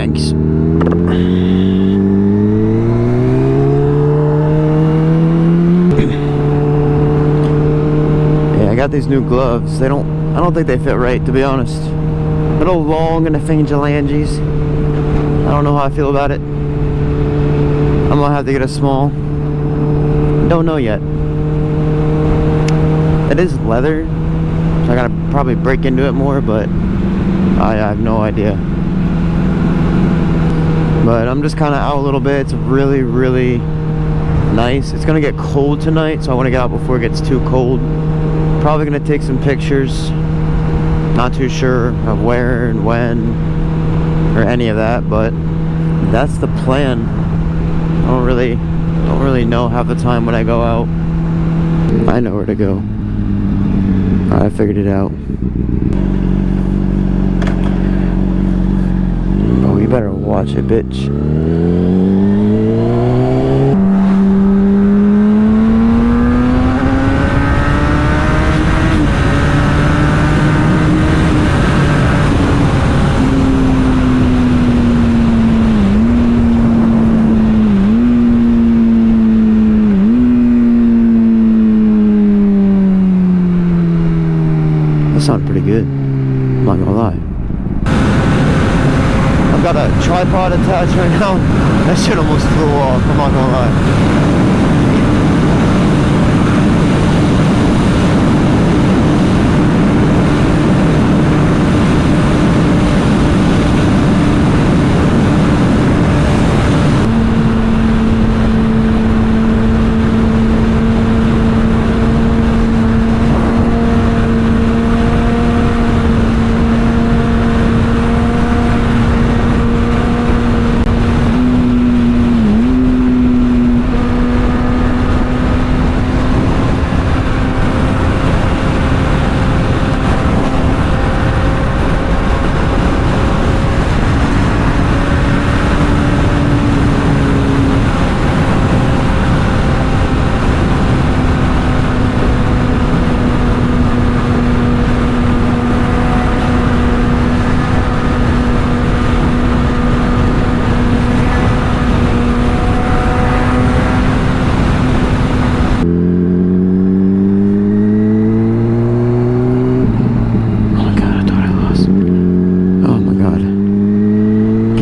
Thanks. Yeah, I got these new gloves. I don't think they fit right, to be honest. A little long in the phalanges. I don't know how I feel about it. I'm gonna have to get a small. Don't know yet. It is leather, so I gotta probably break into it more, but I have no idea. But I'm just kind of out a little bit. It's really, really nice. It's gonna get cold tonight, so I want to get out before it gets too cold. Probably gonna take some pictures. Not too sure of where and when or any of that, but that's the plan. I don't really know half the time when I go out. I know where to go. I figured it out. Oh, you better watch it, bitch. That sounded pretty good. I'm not gonna lie. I've got a tripod attached right now. That shit almost flew off. I'm not gonna lie.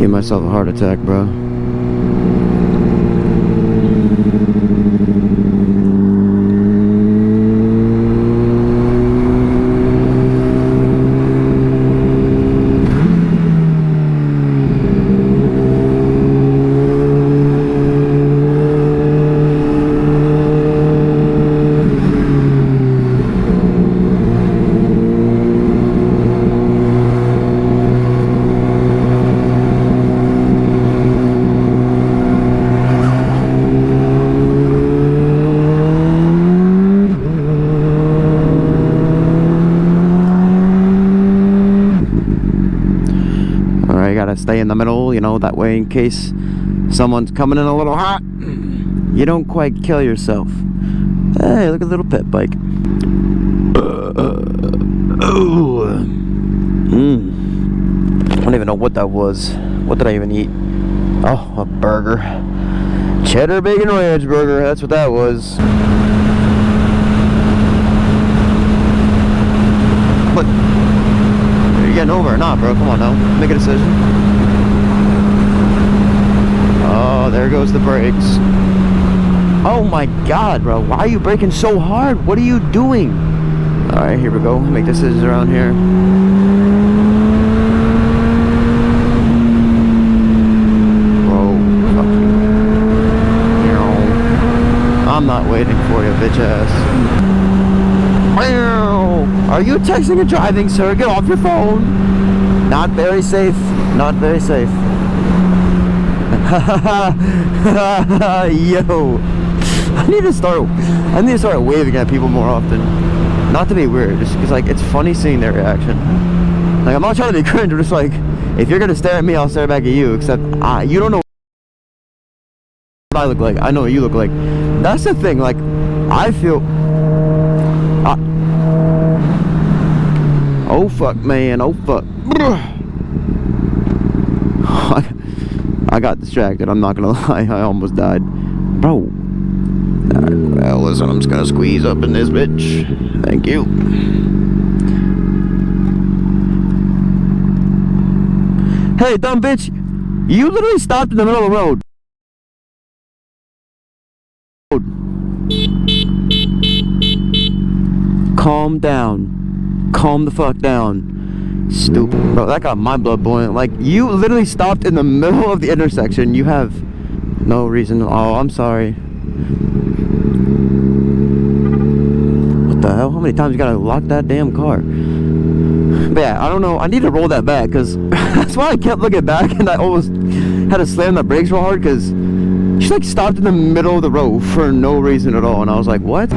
Myself a heart attack, bro. Gotta stay in the middle, you know, that way in case someone's coming in a little hot, you don't quite kill yourself. Hey, look at the little pet bike. I don't even know what that was. What did I even eat? Oh, a burger. Cheddar bacon ranch burger, that's what that was. What? Are you getting over or not, bro? Come on now, make a decision. Oh, there goes the brakes. Oh my god, bro, why are you braking so hard? What are you doing? Alright, here we go. Make decisions around here. Bro, fuck you. I'm not waiting for you, bitch ass. Are you texting and driving, sir? Get off your phone. Not very safe. Not very safe. Yo. I need to start waving at people more often. Not to be weird, just because like it's funny seeing their reaction. Like I'm not trying to be cringe, I'm just like, if you're gonna stare at me, I'll stare back at you. Except you don't know what I look like. I know what you look like. That's the thing. Like I feel. Oh fuck, man. Oh fuck. I got distracted, I'm not gonna lie. I almost died. Bro. Alright, well, listen, I'm just gonna squeeze up in this bitch. Thank you. Hey, dumb bitch. You literally stopped in the middle of the road. Calm down. Calm the fuck down. Stupid. Bro, that got my blood boiling. Like, you literally stopped in the middle of the intersection. You have no reason. Oh, I'm sorry. What the hell? How many times you gotta lock that damn car? But yeah, I don't know. I need to roll that back, because that's why I kept looking back and I almost had to slam the brakes real hard, because she like stopped in the middle of the road for no reason at all, and I was like, what?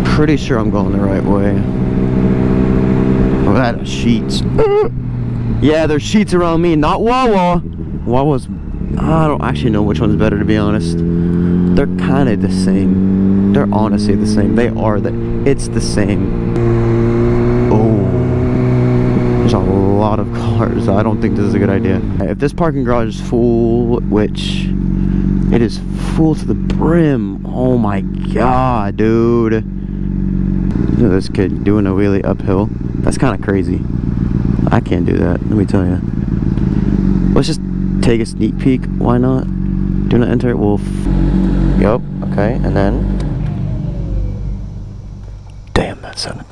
Pretty sure I'm going the right way. Oh, that sheets. Yeah, there's sheets around me, not Wawa. Wawa's, I don't actually know which one's better, to be honest. They're kind of the same. They're honestly the same. They are it's the same. Oh, there's a lot of cars. I don't think this is a good idea. If this parking garage is full, which it is full to the brim. Oh my god, dude. Look at this kid doing a wheelie uphill. That's kind of crazy. I can't do that, let me tell you. Let's just take a sneak peek. Why not? Do not enter. Wolf. Yup. Okay, and then. Damn, that sounded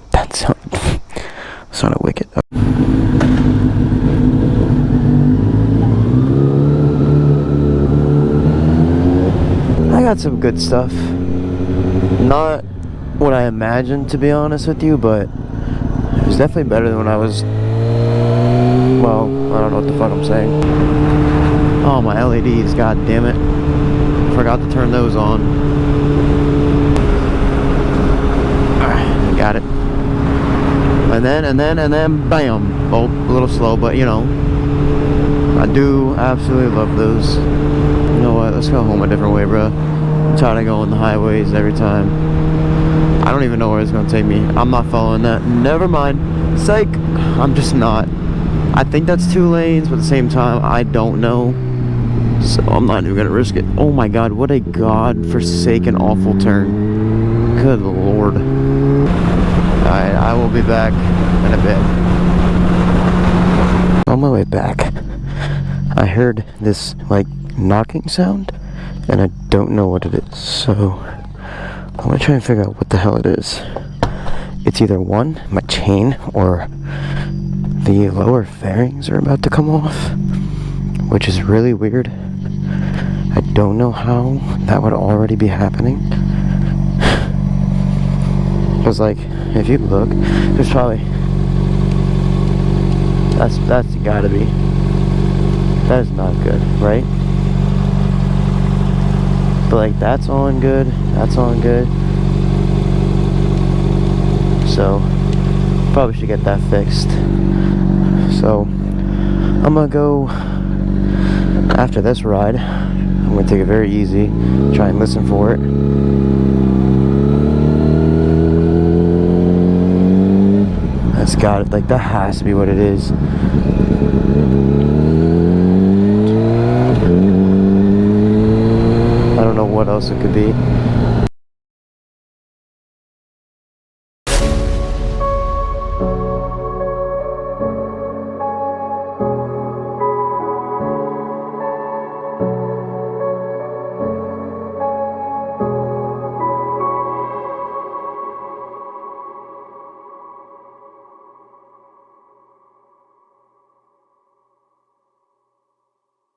wicked. I got some good stuff. Not what I imagined, to be honest with you, but it was definitely better than when I was. Well, I don't know what the fuck I'm saying. Oh, my LEDs, god damn it. Forgot to turn those on. Alright, got it. And then, bam. Oh, a little slow, but you know. I do absolutely love those. You know what, let's go home a different way, bro. I'm tired of going the highways every time. I don't even know where it's gonna take me. I'm not following that. Never mind. Psych. I'm just not. I think that's 2 lanes, but at the same time, I don't know. So I'm not even gonna risk it. Oh my god, what a god-forsaken awful turn. Good lord. Alright, I will be back in a bit. On my way back, I heard this, like, knocking sound, and I don't know what it is. So I'm gonna try and figure out what the hell it is. It's either one, my chain, or the lower fairings are about to come off, which is really weird. I don't know how that would already be happening. Because, like, if you look, there's probably... That's gotta be... That is not good, right? But, like, that's on good, that's on good. So, probably should get that fixed. So, I'm gonna go, after this ride, I'm gonna take it very easy, try and listen for it. That's got it, like, that has to be what it is. I don't know what else it could be.